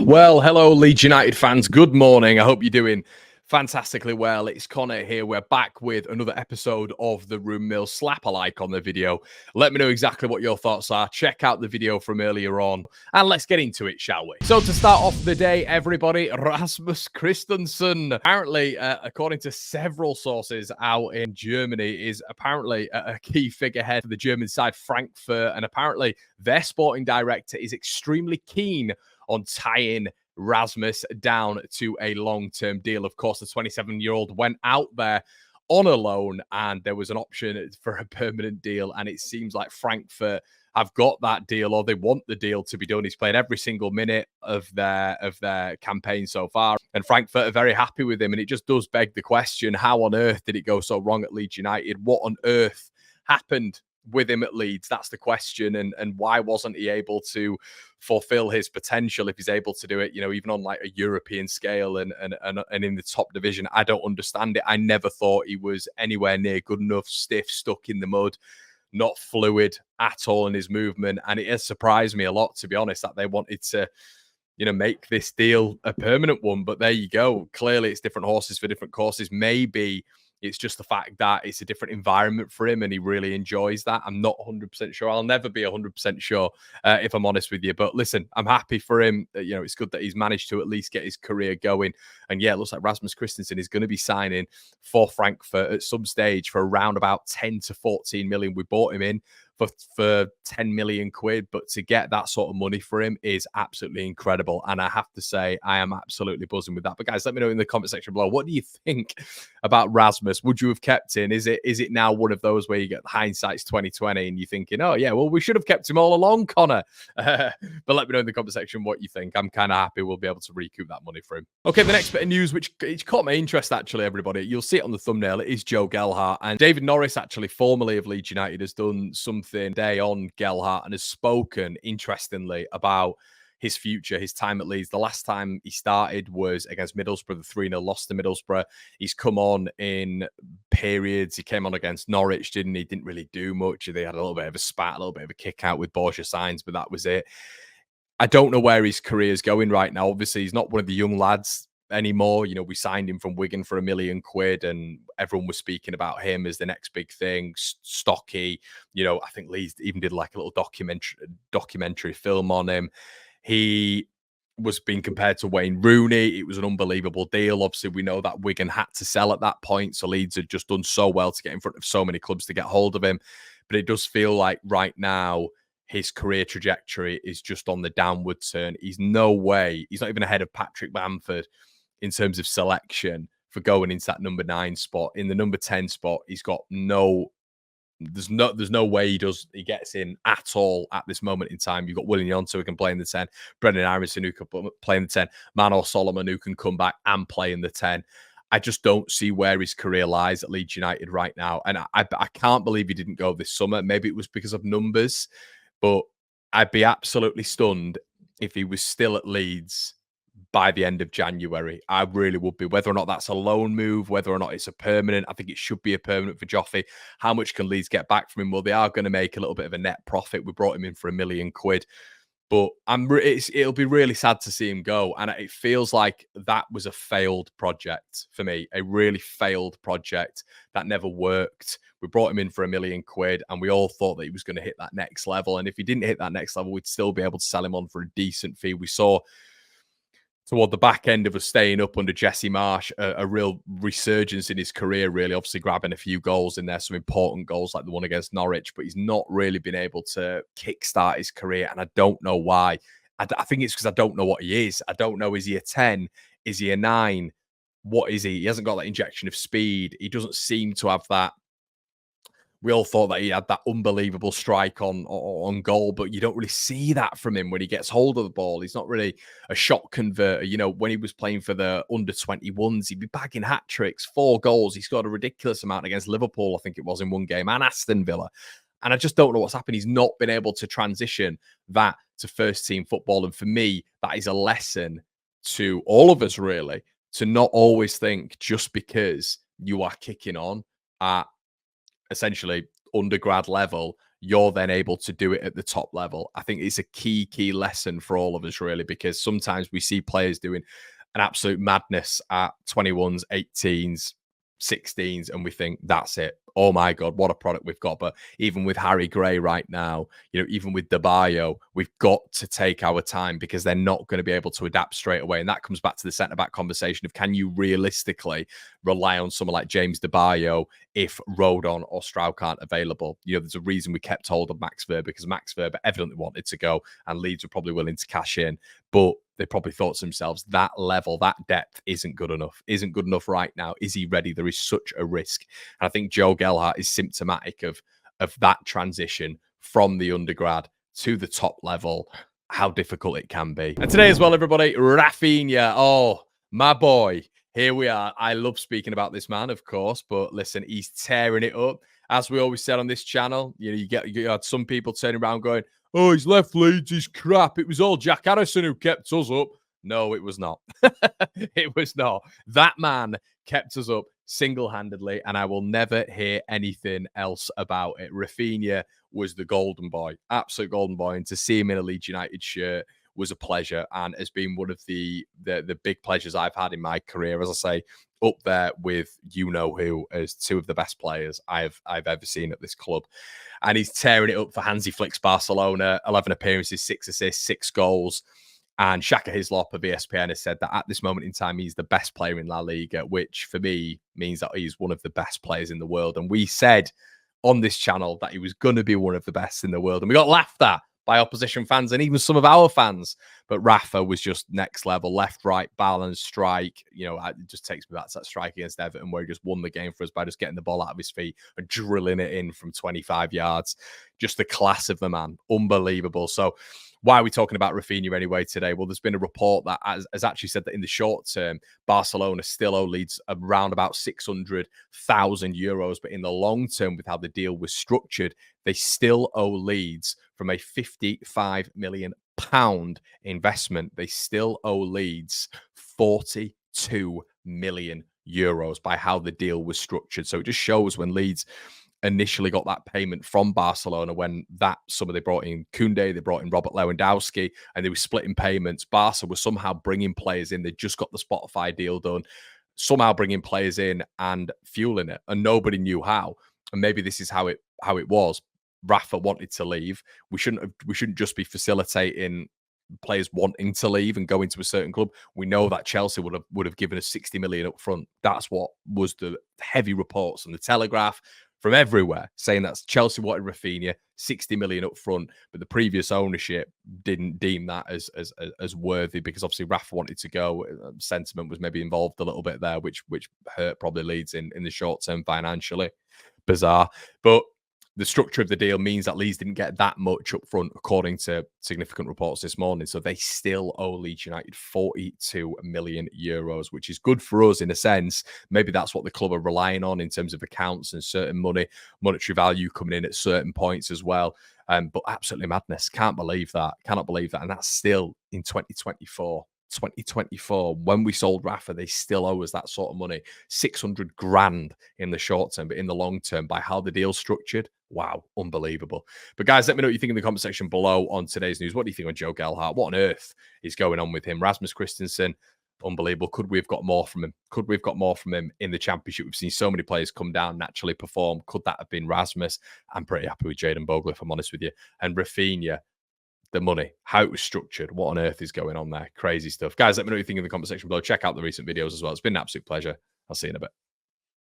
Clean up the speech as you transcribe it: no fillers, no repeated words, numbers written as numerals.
Well, hello, Leeds United fans. Good morning. I hope you're doing fantastically well. It's Connor here. We're back with another episode of The Room Mill. Slap a like on the video. Let me know exactly what your thoughts are. Check out the video from earlier on. And let's get into it, shall we? So to start off the day, everybody, Rasmus Christensen, apparently, according to several sources out in Germany, is apparently a key figurehead for the German side, Frankfurt. And apparently their sporting director is extremely keen on tying Rasmus down to a long-term deal. Of course, the 27-year-old went out there on a loan and there was an option for a permanent deal. And it seems like Frankfurt have got that deal, or they want the deal to be done. He's played every single minute of their campaign so far. And Frankfurt are very happy with him. And it just does beg the question, how on earth did it go so wrong at Leeds United? What on earth happened with him at Leeds? That's the question. And why wasn't he able to fulfill his potential if he's able to do it, you know, even on like a European scale and in the top division? I don't understand it. I never thought he was anywhere near good enough, stiff, stuck in the mud, not fluid at all in his movement. And it has surprised me a lot, to be honest, that they wanted to, you know, make this deal a permanent one. But there you go. Clearly it's different horses for different courses. Maybe it's just the fact that it's a different environment for him and he really enjoys that. I'm not 100% sure. I'll never be 100% sure if I'm honest with you. But listen, I'm happy for him. You know, it's good that he's managed to at least get his career going. And yeah, it looks like Rasmus Christensen is going to be signing for Frankfurt at some stage for around about 10 to 14 million. We bought him in for 10 million quid, but to get that sort of money for him is absolutely incredible. And I have to say, I am absolutely buzzing with that. But guys, let me know in the comment section below, what do you think about Rasmus? Would you have kept him? Is it now one of those where you get hindsight's 2020 and you're thinking, oh yeah, well, we should have kept him all along, Connor? But let me know in the comment section what you think. I'm kind of happy we'll be able to recoup that money for him. Okay, the next bit of news, which caught my interest actually, everybody. You'll see it on the thumbnail. It is Joe Gelhardt. And David Norris, actually formerly of Leeds United, has done something today on Gelhardt and has spoken interestingly about his future, his time at Leeds. The last time he started was against Middlesbrough, the 3-0 loss to Middlesbrough. He's come on in periods. He came on against Norwich, didn't he? Didn't really do much. They had a little bit of a spat, a little bit of a kick out with Borja Sainz, but that was it. I don't know where his career is going right now. Obviously, he's not one of the young lads anymore. You know, we signed him from Wigan for £1 million and everyone was speaking about him as the next big thing. Stocky, you know, I think Leeds even did like a little documentary film on him. He was being compared to Wayne Rooney. It was an unbelievable deal. Obviously, we know that Wigan had to sell at that point, so Leeds had just done so well to get in front of so many clubs to get hold of him. But it does feel like right now his career trajectory is just on the downward turn. He's no way, he's not even ahead of Patrick Bamford in terms of selection for going into that number 9 spot. In the number 10 spot, he's got there's no way he gets in at all at this moment in time. You've got William Yonto who can play in the 10, Brendan Ireson who can play in the 10, Manor Solomon who can come back and play in the 10. I just don't see where his career lies at Leeds United right now. And I can't believe he didn't go this summer. Maybe it was because of numbers, but I'd be absolutely stunned if he was still at Leeds by the end of January. I really would be. Whether or not that's a loan move, whether or not it's a permanent, I think it should be a permanent for Joffrey. How much can Leeds get back from him? Well, they are going to make a little bit of a net profit. We brought him in for £1 million. But it'll be really sad to see him go. And it feels like that was a failed project for me, a really failed project that never worked. We brought him in for £1 million and we all thought that he was going to hit that next level. And if he didn't hit that next level, we'd still be able to sell him on for a decent fee. We saw toward the back end of us staying up under Jesse Marsh, a real resurgence in his career, really, obviously grabbing a few goals in there, some important goals like the one against Norwich, but he's not really been able to kickstart his career, and I don't know why. I think it's because I don't know what he is. I don't know, is he a 10? Is he a 9? What is he? He hasn't got that injection of speed. He doesn't seem to have that. We all thought that he had that unbelievable strike on goal, but you don't really see that from him when he gets hold of the ball. He's not really a shot converter. You know, when he was playing for the under-21s, he'd be bagging hat-tricks, 4 goals. He scored a ridiculous amount against Liverpool, I think it was, in one game, and Aston Villa. And I just don't know what's happened. He's not been able to transition that to first-team football. And for me, that is a lesson to all of us, really, to not always think just because you are kicking on at essentially undergrad level, you're then able to do it at the top level. I think it's a key lesson for all of us, really, because sometimes we see players doing an absolute madness at 21s, 18s, 16s, and we think that's it. Oh my God, what a product we've got. But even with Harry Gray right now, even with DeBayo, we've got to take our time because they're not going to be able to adapt straight away. And that comes back to the centre-back conversation of, can you realistically rely on someone like James DeBayo if Rodon or Strauch aren't available? There's a reason we kept hold of Max Verber, because Max Verber evidently wanted to go and Leeds were probably willing to cash in. But they probably thought to themselves, that level, that depth isn't good enough right now. Is he ready? There is such a risk. And I think Joe Gelhardt is symptomatic of that transition from the undergrad to the top level, how difficult it can be. And today as well, everybody, Rafinha. Oh, my boy. Here we are. I love speaking about this man, of course, but listen, he's tearing it up. As we always said on this channel, you had some people turning around going, oh, he's left Leeds, he's crap. It was all Jack Harrison who kept us up. No, it was not. It was not. That man kept us up single-handedly, and I will never hear anything else about it. Rafinha was the golden boy, absolute golden boy, and to see him in a Leeds United shirt was a pleasure, and has been one of the big pleasures I've had in my career. As I say, up there with who as two of the best players I've ever seen at this club. And he's tearing it up for Hansi Flick's Barcelona. 11 appearances, 6 assists, 6 goals. And Shaka Hislop of ESPN has said that at this moment in time, he's the best player in La Liga, which for me means that he's one of the best players in the world. And we said on this channel that he was going to be one of the best in the world. And we got laughed at by opposition fans and even some of our fans. But Rafa was just next level, left, right, balance, strike. It just takes me back to that strike against Everton where he just won the game for us by just getting the ball out of his feet and drilling it in from 25 yards. Just the class of the man. Unbelievable. So why are we talking about Rafinha anyway today? Well, there's been a report that has actually said that in the short term, Barcelona still owe Leeds around about 600,000 euros. But in the long term, with how the deal was structured, they still owe Leeds, from a £55 million investment, they still owe Leeds 42 million euros by how the deal was structured. So it just shows when Leeds initially got that payment from Barcelona, when that summer they brought in Koundé, they brought in Robert Lewandowski, and they were splitting payments. Barca was somehow bringing players in. They just got the Spotify deal done, somehow bringing players in and fueling it, and nobody knew how. And maybe this is how it was. Rafa wanted to leave. We shouldn't just be facilitating players wanting to leave and go into a certain club. We know that Chelsea would have given us 60 million up front. That's what was the heavy reports on the Telegraph from everywhere, saying that Chelsea wanted Rafinha, 60 million up front, but the previous ownership didn't deem that as worthy, because obviously Rafa wanted to go. Sentiment was maybe involved a little bit there, which hurt probably Leeds in the short term financially. Bizarre. But the structure of the deal means that Leeds didn't get that much up front, according to significant reports this morning. So they still owe Leeds United 42 million euros, which is good for us in a sense. Maybe that's what the club are relying on in terms of accounts and certain monetary value coming in at certain points as well. But absolutely madness. Can't believe that. Cannot believe that. And that's still in 2024. 2024, when we sold Rafa, they still owe us that sort of money, 600 grand in the short term, but in the long term, by how the deal's structured, wow, unbelievable. But guys, let me know what you think in the comment section below on today's news. What do you think on Joe Gelhardt? What on earth is going on with him? Rasmus Christensen, unbelievable. Could we have got more from him? Could we have got more from him in the Championship? We've seen so many players come down, naturally perform. Could that have been Rasmus? I'm pretty happy with Jayden Bogle, if I'm honest with you. And Rafinha, the money, how it was structured, what on earth is going on there? Crazy stuff. Guys, let me know what you think in the comment section below. Check out the recent videos as well. It's been an absolute pleasure. I'll see you in a bit.